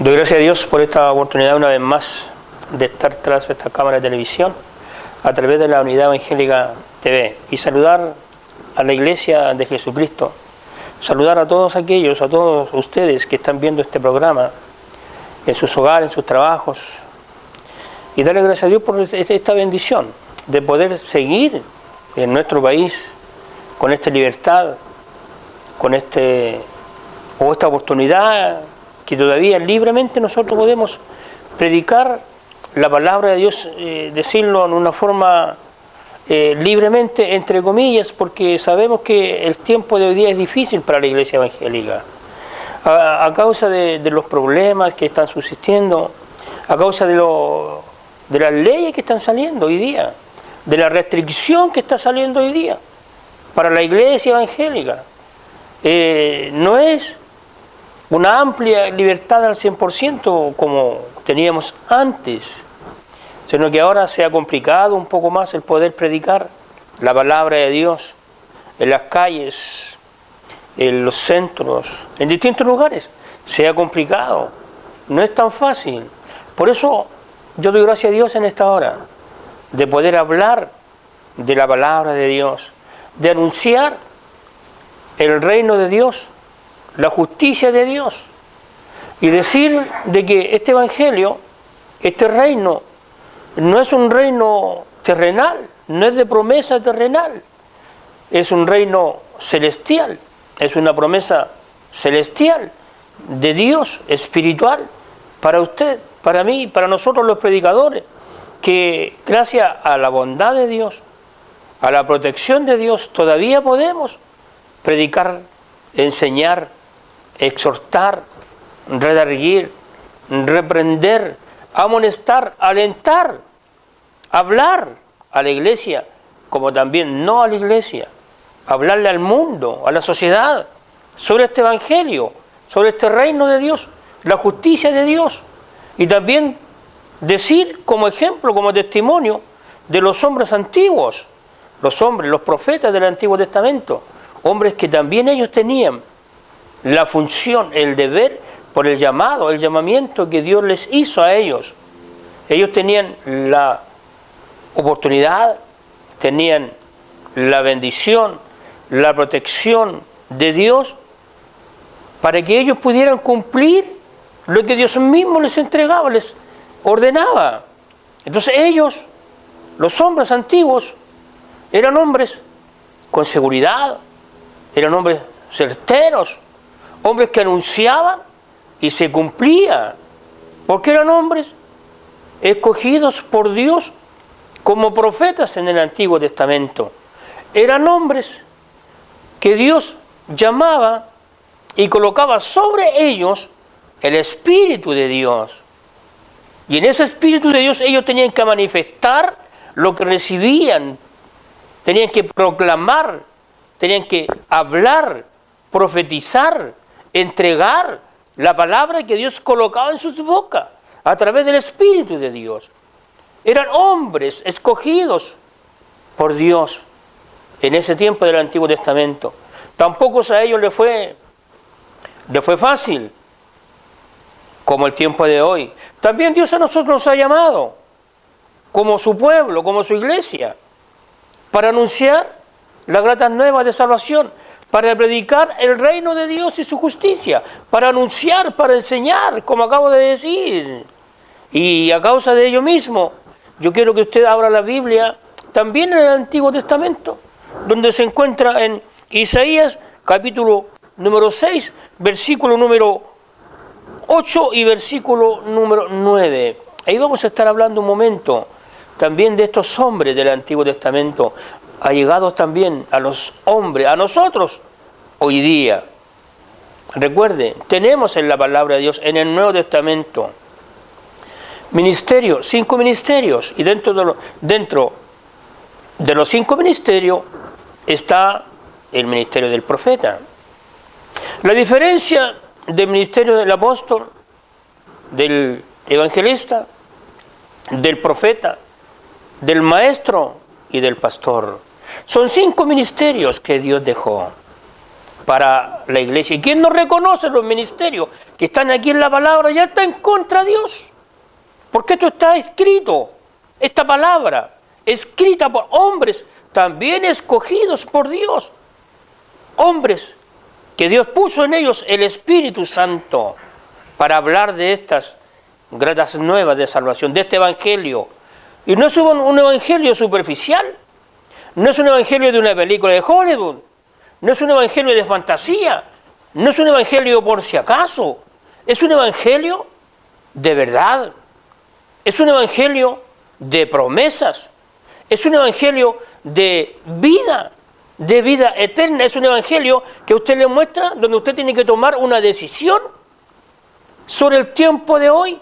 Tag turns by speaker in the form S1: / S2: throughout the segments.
S1: Doy gracias a Dios por esta oportunidad una vez más de estar tras esta cámara de televisión a través de la Unidad Evangélica TV y saludar a la Iglesia de Jesucristo, saludar a todos aquellos, a todos ustedes que están viendo este programa en sus hogares, en sus trabajos, y darle gracias a Dios por esta bendición de poder seguir en nuestro país con esta libertad, con esta oportunidad que todavía libremente nosotros podemos predicar la palabra de Dios, decirlo en una forma libremente, entre comillas, porque sabemos que el tiempo de hoy día es difícil para la Iglesia evangélica, a causa de los problemas que están subsistiendo, a causa de las leyes que están saliendo hoy día, de la restricción que está saliendo hoy día para la Iglesia evangélica. No es una amplia libertad al 100% como teníamos antes, sino que ahora se ha complicado un poco más el poder predicar la palabra de Dios en las calles, en los centros, en distintos lugares. Se ha complicado, no es tan fácil. Por eso yo doy gracias a Dios en esta hora de poder hablar de la palabra de Dios, de anunciar el reino de Dios, la justicia de Dios, y decir de que este evangelio, este reino, no es un reino terrenal, no es de promesa terrenal, es un reino celestial, es una promesa celestial de Dios, espiritual, para usted, para mí, para nosotros los predicadores, que gracias a la bondad de Dios, a la protección de Dios, todavía podemos predicar, enseñar, exhortar, redarguir, reprender, amonestar, alentar, hablar a la Iglesia, como también no a la Iglesia, hablarle al mundo, a la sociedad, sobre este evangelio, sobre este reino de Dios, la justicia de Dios, y también decir como ejemplo, como testimonio de los hombres antiguos, los profetas del Antiguo Testamento, hombres que también ellos tenían la función, el deber, por el llamado, el llamamiento que Dios les hizo a ellos. Ellos tenían la oportunidad, tenían la bendición, la protección de Dios para que ellos pudieran cumplir lo que Dios mismo les entregaba, les ordenaba. Entonces ellos, los hombres antiguos, eran hombres con seguridad, eran hombres certeros, hombres que anunciaban y se cumplía, porque eran hombres escogidos por Dios como profetas en el Antiguo Testamento. Eran hombres que Dios llamaba y colocaba sobre ellos el Espíritu de Dios. Y en ese Espíritu de Dios ellos tenían que manifestar lo que recibían, tenían que proclamar, tenían que hablar, profetizar, entregar la palabra que Dios colocaba en sus bocas a través del Espíritu de Dios. Eran hombres escogidos por Dios en ese tiempo del Antiguo Testamento. Tampoco a ellos le fue fácil como el tiempo de hoy. También Dios a nosotros nos ha llamado como su pueblo, como su iglesia, para anunciar las gratas nuevas de salvación, para predicar el reino de Dios y su justicia, para anunciar, para enseñar, como acabo de decir. Y a causa de ello mismo, yo quiero que usted abra la Biblia, también en el Antiguo Testamento, donde se encuentra en Isaías, capítulo número 6, versículo número 8 y versículo número 9. Ahí vamos a estar hablando un momento también de estos hombres del Antiguo Testamento, allegados también a los hombres, a nosotros hoy día. Recuerde, tenemos en la palabra de Dios, en el Nuevo Testamento, ministerios, 5 ministerios, y dentro de los 5 ministerios está el ministerio del profeta. La diferencia del ministerio del apóstol, del evangelista, del profeta, del maestro y del pastor. Son 5 ministerios que Dios dejó para la iglesia. Y quien no reconoce los ministerios que están aquí en la palabra ya está en contra de Dios. Porque esto está escrito, esta palabra, escrita por hombres también escogidos por Dios. Hombres que Dios puso en ellos el Espíritu Santo para hablar de estas gratas nuevas de salvación, de este evangelio. Y no es un evangelio superficial, no es un evangelio de una película de Hollywood, no es un evangelio de fantasía, no es un evangelio por si acaso, es un evangelio de verdad, es un evangelio de promesas, es un evangelio de vida eterna, es un evangelio que usted le muestra donde usted tiene que tomar una decisión sobre el tiempo de hoy,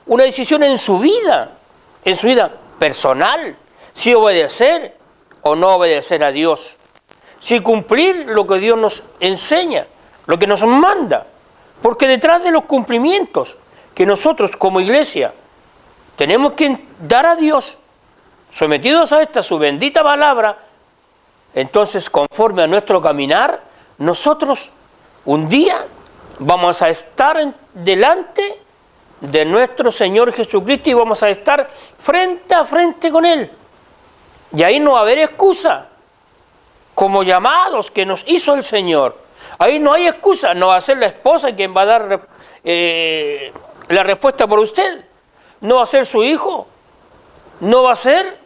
S1: una decisión en su vida personal, si obedecer o no obedecer a Dios, si cumplir lo que Dios nos enseña, lo que nos manda, porque detrás de los cumplimientos que nosotros como iglesia tenemos que dar a Dios, sometidos a esta su bendita palabra, entonces conforme a nuestro caminar, nosotros un día vamos a estar delante de nuestro Señor Jesucristo y vamos a estar frente a frente con Él. Y ahí no va a haber excusa, como llamados que nos hizo el Señor. Ahí no hay excusa, no va a ser la esposa quien va a dar la respuesta por usted, no va a ser su hijo, no va a ser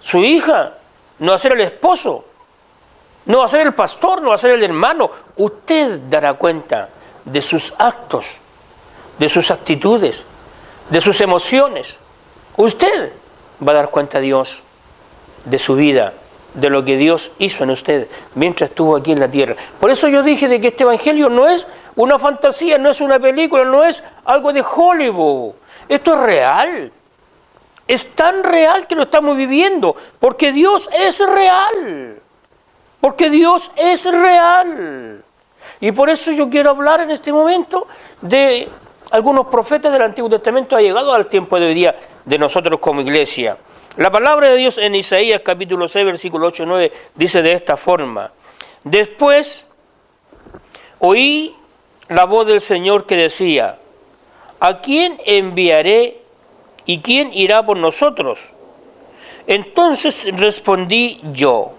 S1: su hija, no va a ser el esposo, no va a ser el pastor, no va a ser el hermano. Usted dará cuenta de sus actos, de sus actitudes, de sus emociones. Usted va a dar cuenta a Dios de su vida, de lo que Dios hizo en usted mientras estuvo aquí en la tierra. Por eso yo dije de que este evangelio no es una fantasía, no es una película, no es algo de Hollywood. Esto es real. Es tan real que lo estamos viviendo, porque Dios es real. Porque Dios es real. Y por eso yo quiero hablar en este momento de algunos profetas del Antiguo Testamento ha llegado al tiempo de hoy día de nosotros como iglesia. La palabra de Dios en Isaías capítulo 6, versículo 8 y 9 dice de esta forma: después oí la voz del Señor que decía, ¿a quién enviaré y quién irá por nosotros? Entonces respondí yo,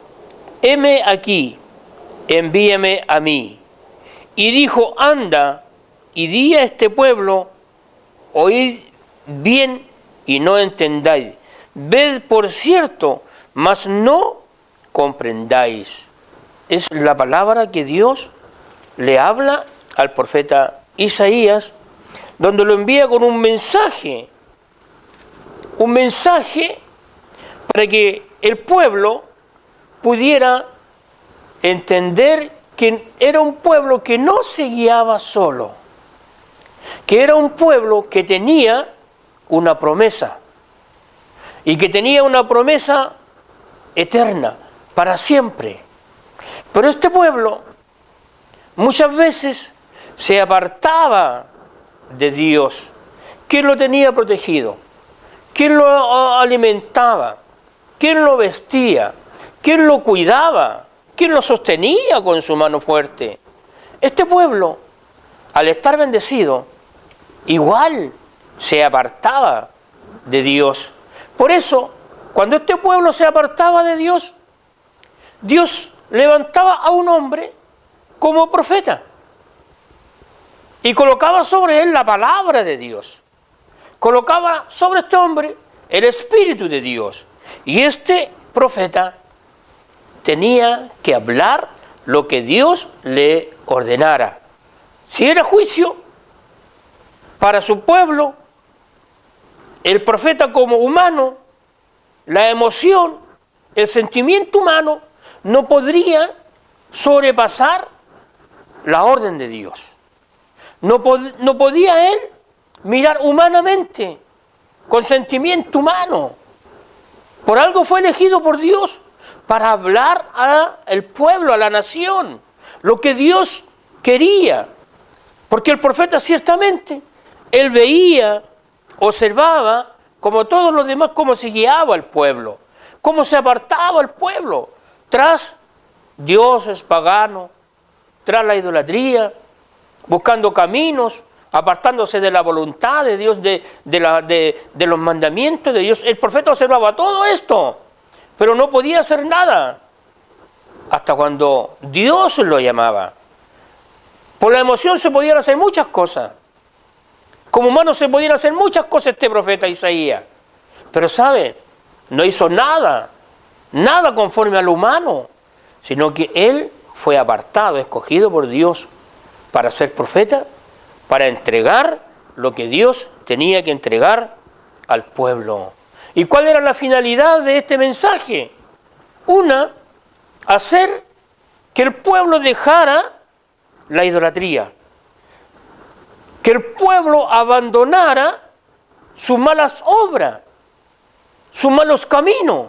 S1: heme aquí, envíame a mí. Y dijo, anda y di a este pueblo, oíd bien y no entendáis, ved por cierto, mas no comprendáis. Es la palabra que Dios le habla al profeta Isaías, donde lo envía con un mensaje para que el pueblo pudiera entender que era un pueblo que no se guiaba solo, que era un pueblo que tenía una promesa, y que tenía una promesa eterna, para siempre. Pero este pueblo muchas veces se apartaba de Dios. ¿Quién lo tenía protegido? ¿Quién lo alimentaba? ¿Quién lo vestía? ¿Quién lo cuidaba? ¿Quién lo sostenía con su mano fuerte? Este pueblo, al estar bendecido, igual se apartaba de Dios. Por eso, cuando este pueblo se apartaba de Dios, Dios levantaba a un hombre como profeta y colocaba sobre él la palabra de Dios. Colocaba sobre este hombre el Espíritu de Dios. Y este profeta tenía que hablar lo que Dios le ordenara. Si era juicio para su pueblo, el profeta como humano, la emoción, el sentimiento humano, no podría sobrepasar la orden de Dios. No podía él mirar humanamente, con sentimiento humano. Por algo fue elegido por Dios, para hablar al pueblo, a la nación, lo que Dios quería. Porque el profeta ciertamente, él veía, observaba, como todos los demás, cómo se guiaba el pueblo, cómo se apartaba el pueblo tras dioses paganos, tras la idolatría, buscando caminos, apartándose de la voluntad de Dios, de los mandamientos de Dios. El profeta observaba todo esto, pero no podía hacer nada hasta cuando Dios lo llamaba. Por la emoción se podían hacer muchas cosas. Como humano se podían hacer muchas cosas este profeta Isaías. Pero ¿sabe? No hizo nada conforme al humano, sino que él fue apartado, escogido por Dios para ser profeta, para entregar lo que Dios tenía que entregar al pueblo. ¿Y cuál era la finalidad de este mensaje? Una, hacer que el pueblo dejara la idolatría, que el pueblo abandonara sus malas obras, sus malos caminos,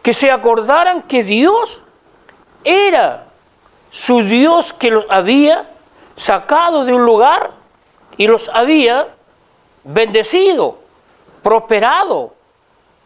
S1: que se acordaran que Dios era su Dios, que los había sacado de un lugar y los había bendecido, prosperado,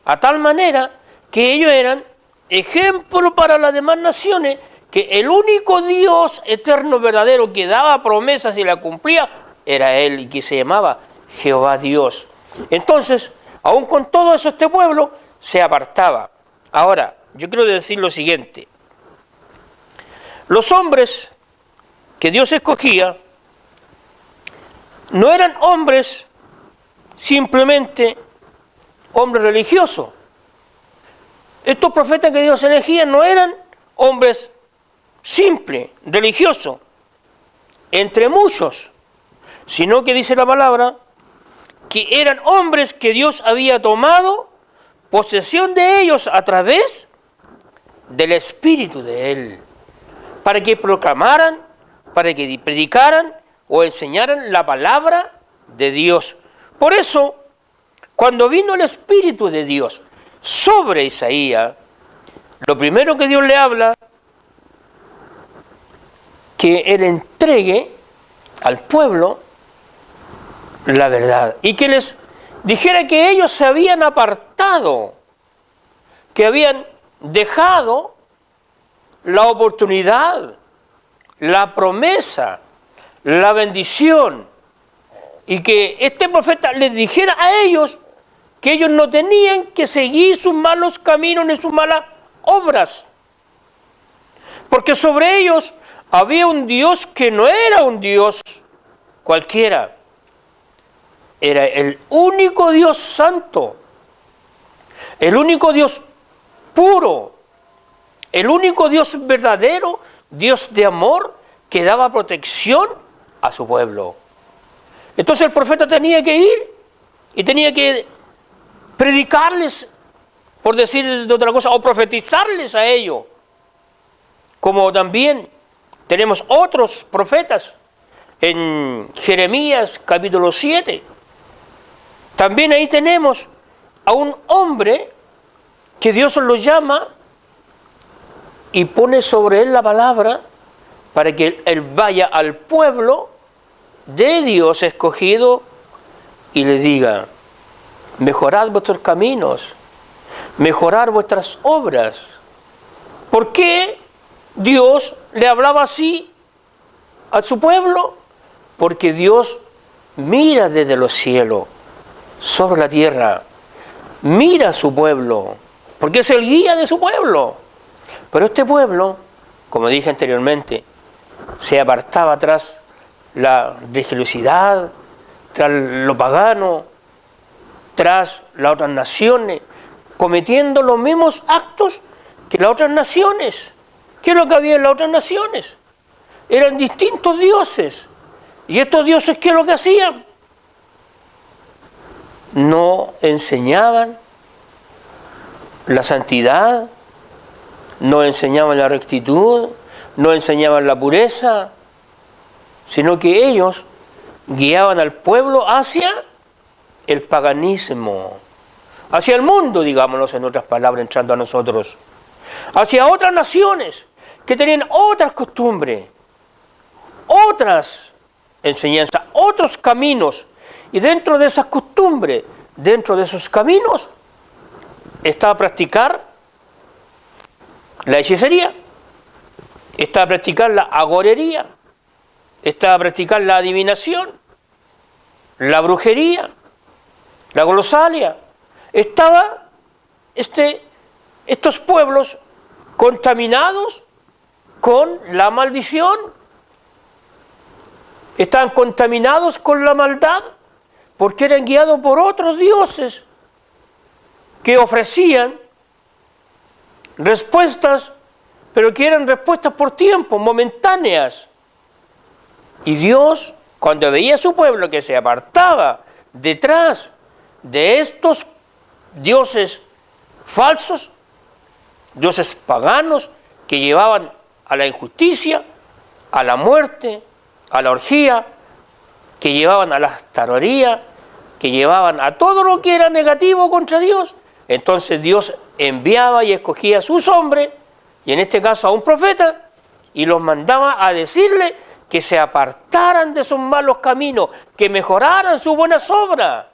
S1: a tal manera que ellos eran ejemplo para las demás naciones, que el único Dios eterno verdadero que daba promesas y la cumplía era Él, y que se llamaba Jehová Dios. Entonces, aún con todo eso, este pueblo se apartaba. Ahora, yo quiero decir lo siguiente. Los hombres que Dios escogía no eran hombres simplemente hombres religiosos. Estos profetas que Dios elegía no eran hombres simples, religiosos, entre muchos, sino que dice la palabra que eran hombres que Dios había tomado posesión de ellos a través del Espíritu de Él, para que proclamaran, para que predicaran o enseñaran la palabra de Dios. Por eso, cuando vino el Espíritu de Dios sobre Isaías, lo primero que Dios le habla, que Él entregue al pueblo la verdad y que les dijera que ellos se habían apartado, que habían dejado la oportunidad, la promesa, la bendición, y que este profeta les dijera a ellos que ellos no tenían que seguir sus malos caminos ni sus malas obras, porque sobre ellos había un Dios que no era un Dios cualquiera, era el único Dios santo, el único Dios puro, el único Dios verdadero, Dios de amor, que daba protección a su pueblo. Entonces el profeta tenía que ir y tenía que predicarles, por decir de otra cosa, o profetizarles a ellos. Como también tenemos otros profetas en Jeremías capítulo 7. También ahí tenemos a un hombre que Dios lo llama y pone sobre él la palabra para que él vaya al pueblo de Dios escogido y le diga: mejorad vuestros caminos, mejorad vuestras obras. ¿Por qué Dios le hablaba así a su pueblo? Porque Dios mira desde los cielos sobre la tierra, mira a su pueblo, porque es el guía de su pueblo. Pero este pueblo, como dije anteriormente, se apartaba tras la religiosidad, tras lo pagano, tras las otras naciones, cometiendo los mismos actos que las otras naciones. ¿Qué es lo que había en las otras naciones? Eran distintos dioses. ¿Y estos dioses qué es lo que hacían? No enseñaban la santidad, no enseñaban la rectitud, no enseñaban la pureza, sino que ellos guiaban al pueblo hacia el paganismo, hacia el mundo, digámoslo en otras palabras, entrando a nosotros, hacia otras naciones que tenían otras costumbres, otras enseñanzas, otros caminos, y dentro de esas costumbres, dentro de esos caminos, estaba practicar la hechicería, estaba a practicar la agorería, estaba a practicar la adivinación, la brujería, la glosalia. Estaba estos pueblos contaminados con la maldición, estaban contaminados con la maldad, porque eran guiados por otros dioses que ofrecían respuestas, pero que eran respuestas por tiempo, momentáneas. Y Dios, cuando veía a su pueblo que se apartaba detrás de estos dioses falsos, dioses paganos que llevaban a la injusticia, a la muerte, a la orgía, que llevaban a la taroría, que llevaban a todo lo que era negativo contra Dios, entonces Dios enviaba y escogía a sus hombres, y en este caso a un profeta, y los mandaba a decirle que se apartaran de sus malos caminos, que mejoraran sus buenas obras.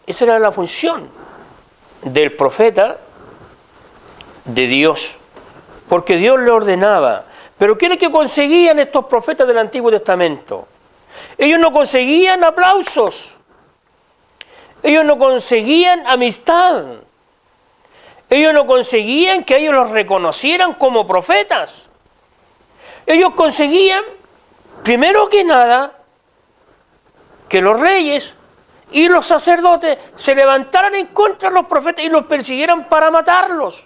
S1: Esa era la función del profeta de Dios, porque Dios le ordenaba. Pero ¿qué es lo que conseguían estos profetas del Antiguo Testamento? Ellos no conseguían aplausos, ellos no conseguían amistad, ellos no conseguían que ellos los reconocieran como profetas. Ellos conseguían, primero que nada, que los reyes y los sacerdotes se levantaran en contra de los profetas y los persiguieran para matarlos,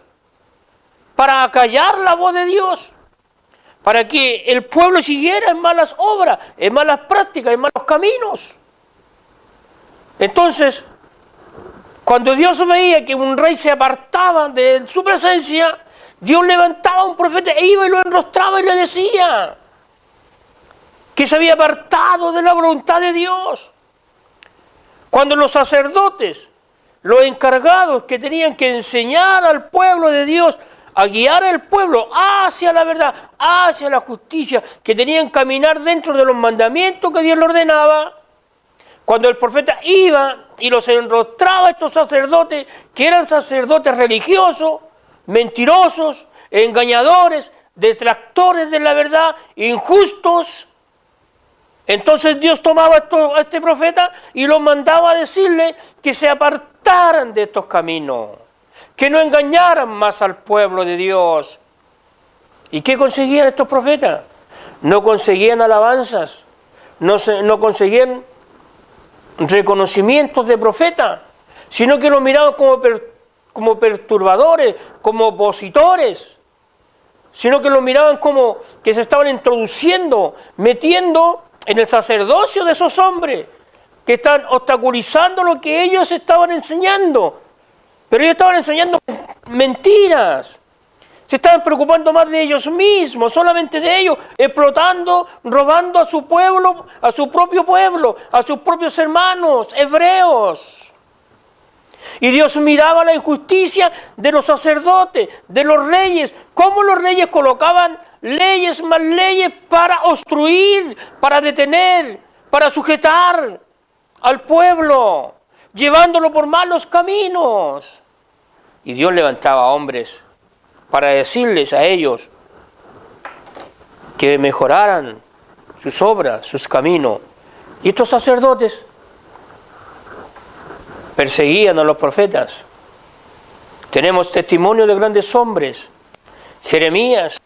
S1: para acallar la voz de Dios, para que el pueblo siguiera en malas obras, en malas prácticas, en malos caminos. Entonces, cuando Dios veía que un rey se apartaba de su presencia, Dios levantaba a un profeta e iba y lo enrostraba y le decía que se había apartado de la voluntad de Dios. Cuando los sacerdotes, los encargados que tenían que enseñar al pueblo de Dios, a guiar al pueblo hacia la verdad, hacia la justicia, que tenían que caminar dentro de los mandamientos que Dios le ordenaba, cuando el profeta iba y los enrostraba a estos sacerdotes, que eran sacerdotes religiosos, mentirosos, engañadores, detractores de la verdad, injustos, entonces Dios tomaba a este profeta y los mandaba a decirle que se apartaran de estos caminos, que no engañaran más al pueblo de Dios. ¿Y qué conseguían estos profetas? No conseguían alabanzas, no conseguían reconocimientos de profeta, sino que los miraban como perturbadores, como opositores, sino que los miraban como que se estaban introduciendo, metiendo en el sacerdocio de esos hombres, que están obstaculizando lo que ellos estaban enseñando. Pero ellos estaban enseñando mentiras. Se estaban preocupando más de ellos mismos, solamente de ellos, explotando, robando a su pueblo, a su propio pueblo, a sus propios hermanos hebreos. Y Dios miraba la injusticia de los sacerdotes, de los reyes, cómo los reyes colocaban leyes más leyes para obstruir, para detener, para sujetar al pueblo, llevándolo por malos caminos. Y Dios levantaba hombres para decirles a ellos que mejoraran sus obras, sus caminos. Y estos sacerdotes perseguían a los profetas. Tenemos testimonio de grandes hombres, Jeremías,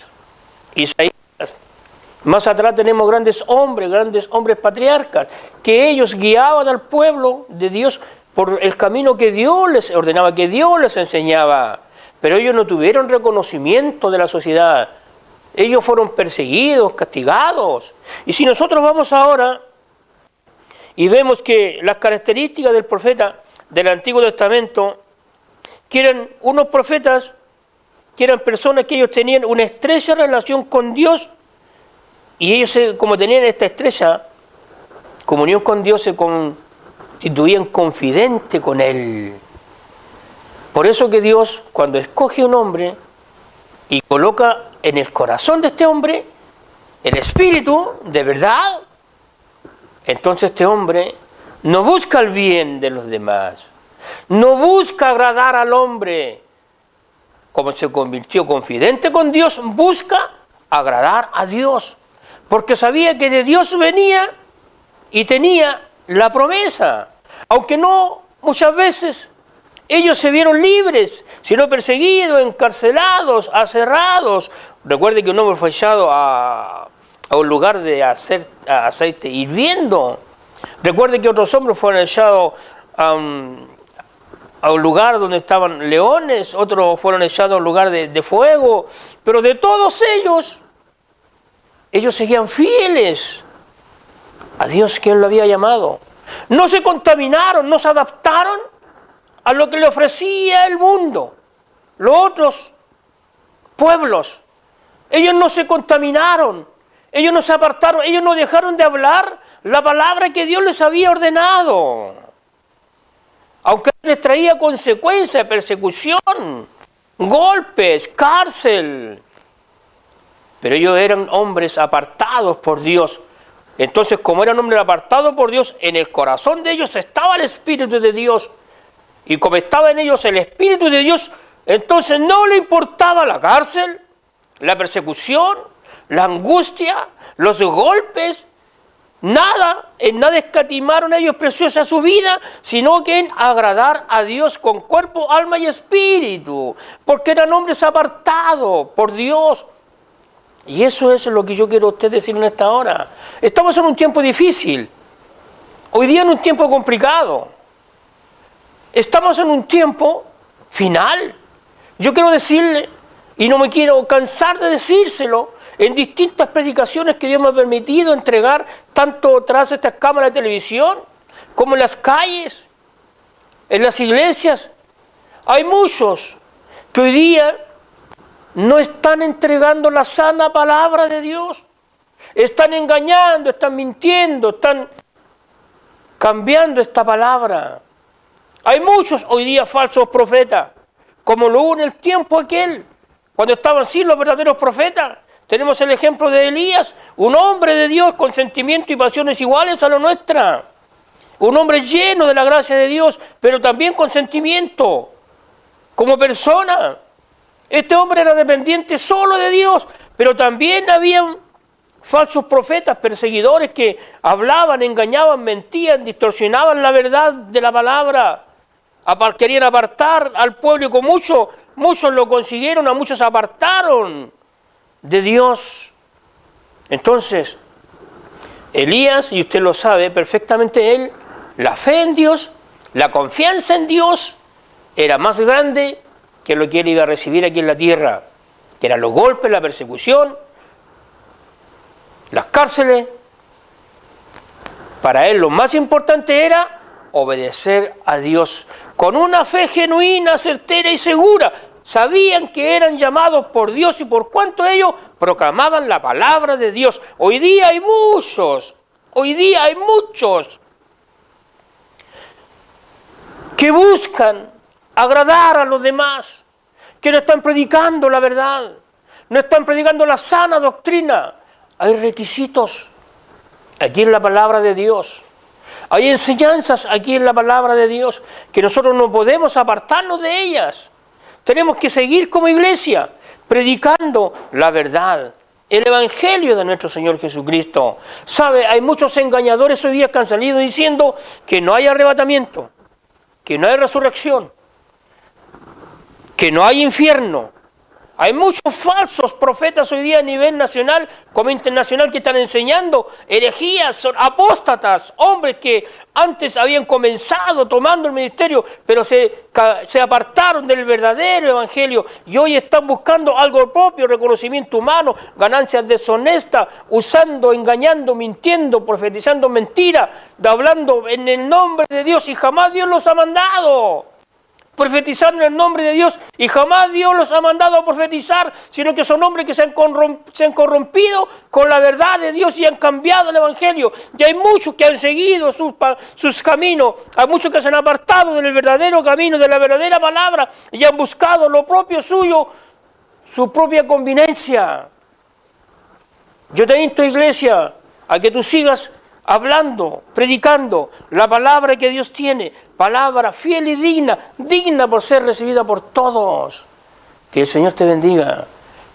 S1: Isaías. Más atrás tenemos grandes hombres patriarcas, que ellos guiaban al pueblo de Dios por el camino que Dios les ordenaba, que Dios les enseñaba. Pero ellos no tuvieron reconocimiento de la sociedad. Ellos fueron perseguidos, castigados. Y si nosotros vamos ahora y vemos que las características del profeta del Antiguo Testamento, que eran unos profetas, que eran personas que ellos tenían una estrecha relación con Dios, y ellos, como tenían esta estrecha comunión con Dios, se constituían confidentes con Él. Por eso que Dios, cuando escoge un hombre y coloca en el corazón de este hombre el espíritu de verdad, entonces este hombre no busca el bien de los demás, no busca agradar al hombre. Como se convirtió confidente con Dios, busca agradar a Dios, porque sabía que de Dios venía y tenía la promesa, aunque no muchas veces ellos se vieron libres, sino perseguidos, encarcelados, aserrados. Recuerde que un hombre fue echado a un lugar de aceite hirviendo. Recuerde que otros hombres fueron echados a un lugar donde estaban leones, otros fueron echados a un lugar de fuego, pero de todos ellos seguían fieles a Dios que Él lo había llamado. No se contaminaron, no se adaptaron a lo que le ofrecía el mundo, los otros pueblos. Ellos no se contaminaron, ellos no se apartaron, ellos no dejaron de hablar la palabra que Dios les había ordenado. Aunque les traía consecuencias, persecución, golpes, cárcel. Pero ellos eran hombres apartados por Dios. Entonces, como eran hombres apartados por Dios, en el corazón de ellos estaba el Espíritu de Dios. Y como estaba en ellos el Espíritu de Dios, entonces no le importaba la cárcel, la persecución, la angustia, los golpes, nada, en nada escatimaron ellos preciosa su vida, sino que en agradar a Dios con cuerpo, alma y espíritu, porque eran hombres apartados por Dios. Y eso es lo que yo quiero a usted decir en esta hora. Estamos en un tiempo difícil, hoy día en un tiempo complicado. Estamos en un tiempo final. Yo quiero decirle, y no me quiero cansar de decírselo, en distintas predicaciones que Dios me ha permitido entregar, tanto tras estas cámaras de televisión, como en las calles, en las iglesias. Hay muchos que hoy día no están entregando la sana palabra de Dios. Están engañando, están mintiendo, están cambiando esta palabra. Hay muchos hoy día falsos profetas, como lo hubo en el tiempo aquel, cuando estaban sí los verdaderos profetas. Tenemos el ejemplo de Elías, un hombre de Dios con sentimientos y pasiones iguales a la nuestra. Un hombre lleno de la gracia de Dios, pero también con sentimiento, como persona. Este hombre era dependiente solo de Dios, pero también habían falsos profetas, perseguidores que hablaban, engañaban, mentían, distorsionaban la verdad de la palabra. Querían apartar al pueblo y con muchos lo consiguieron, a muchos apartaron de Dios. Entonces, Elías, y usted lo sabe perfectamente, él, la fe en Dios, la confianza en Dios, era más grande que lo que él iba a recibir aquí en la tierra, que eran los golpes, la persecución, las cárceles. Para él lo más importante era obedecer a Dios con una fe genuina, certera y segura. Sabían que eran llamados por Dios y por cuanto ellos proclamaban la palabra de Dios. Hoy día hay muchos que buscan agradar a los demás, que no están predicando la verdad, no están predicando la sana doctrina. Hay requisitos aquí en la palabra de Dios. Hay enseñanzas aquí en la palabra de Dios que nosotros no podemos apartarnos de ellas. Tenemos que seguir como iglesia predicando la verdad, el evangelio de nuestro Señor Jesucristo. ¿Sabe? Hay muchos engañadores hoy día que han salido diciendo que no hay arrebatamiento, que no hay resurrección, que no hay infierno. Hay muchos falsos profetas hoy día a nivel nacional como internacional que están enseñando herejías, son apóstatas, hombres que antes habían comenzado tomando el ministerio, pero se apartaron del verdadero evangelio y hoy están buscando algo propio, reconocimiento humano, ganancias deshonestas, usando, engañando, mintiendo, profetizando mentiras, hablando en el nombre de Dios y jamás Dios los ha mandado. Profetizar en el nombre de Dios y jamás Dios los ha mandado a profetizar, sino que son hombres que se han corrompido con la verdad de Dios y han cambiado el evangelio. Y hay muchos que han seguido sus caminos, hay muchos que se han apartado del verdadero camino, de la verdadera palabra y han buscado lo propio suyo, su propia conveniencia. Yo te invito, iglesia, a que tú sigas hablando, predicando la palabra que Dios tiene, palabra fiel y digna por ser recibida por todos. Que el Señor te bendiga,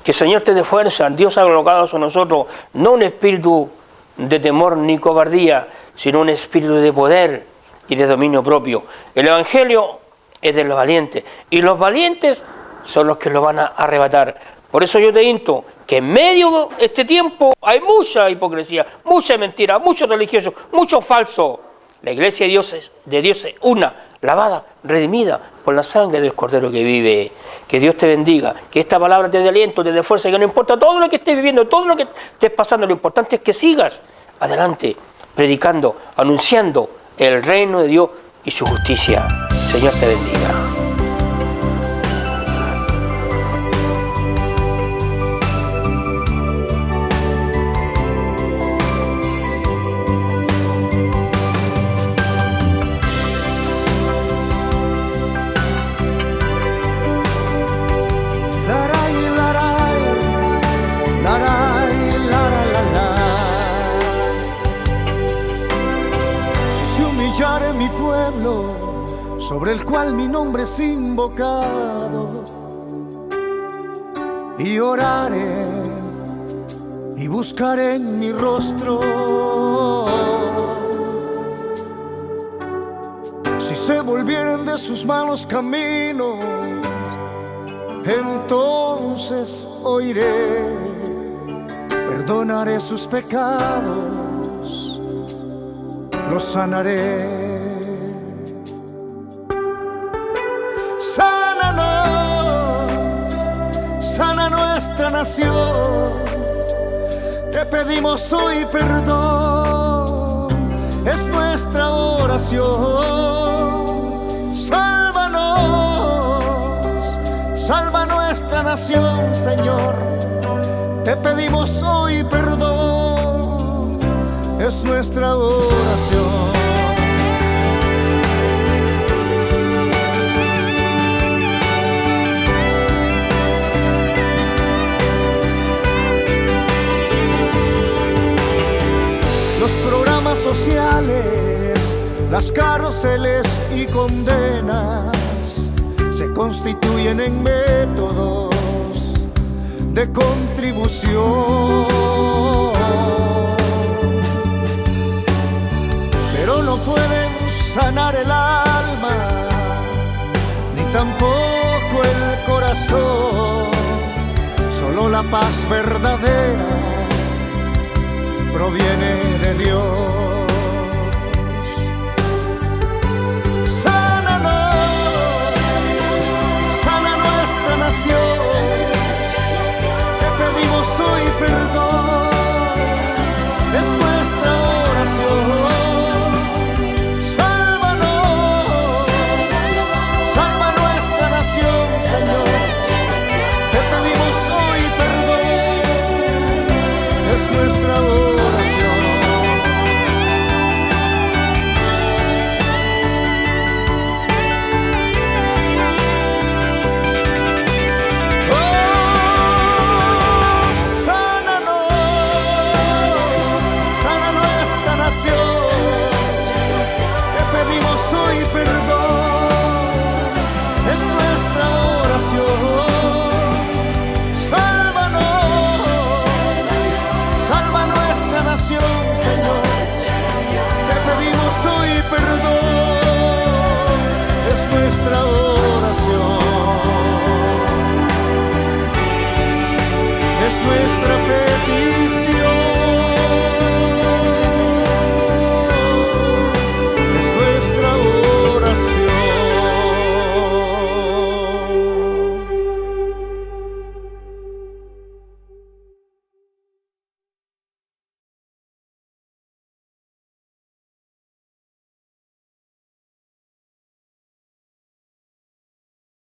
S1: Que el Señor te dé fuerza. Dios ha colocado sobre nosotros no un espíritu de temor ni cobardía, sino un espíritu de poder y de dominio propio. El Evangelio es de los valientes, y los valientes son los que lo van a arrebatar. Por eso yo te insto que en medio de este tiempo hay mucha hipocresía, mucha mentira, muchos religiosos, muchos falsos. La iglesia de Dios es una, lavada, redimida por la sangre del Cordero que vive. Que Dios te bendiga, que esta palabra te dé aliento, te dé fuerza, que no importa todo lo que estés viviendo, todo lo que estés pasando, lo importante es que sigas adelante, predicando, anunciando el reino de Dios y su justicia. Señor te bendiga.
S2: Mi pueblo, sobre el cual mi nombre es invocado, y oraré y buscaré en mi rostro. Si se volvieren de sus malos caminos, entonces oiré, perdonaré sus pecados, los sanaré. Sana nuestra nación, te pedimos hoy perdón, es nuestra oración. Sálvanos, salva nuestra nación, Señor, te pedimos hoy perdón, es nuestra oración. Los programas sociales, las cárceles y condenas se constituyen en métodos de contribución, pero no pueden sanar el alma ni tampoco el corazón. Solo la paz verdadera proviene de Dios. Sánanos, sana nuestra nación, te pedimos hoy perdón, es nuestra oración. Sálvanos, salva nuestra nación, Señor, te pedimos hoy perdón, es nuestra oración. Nuestra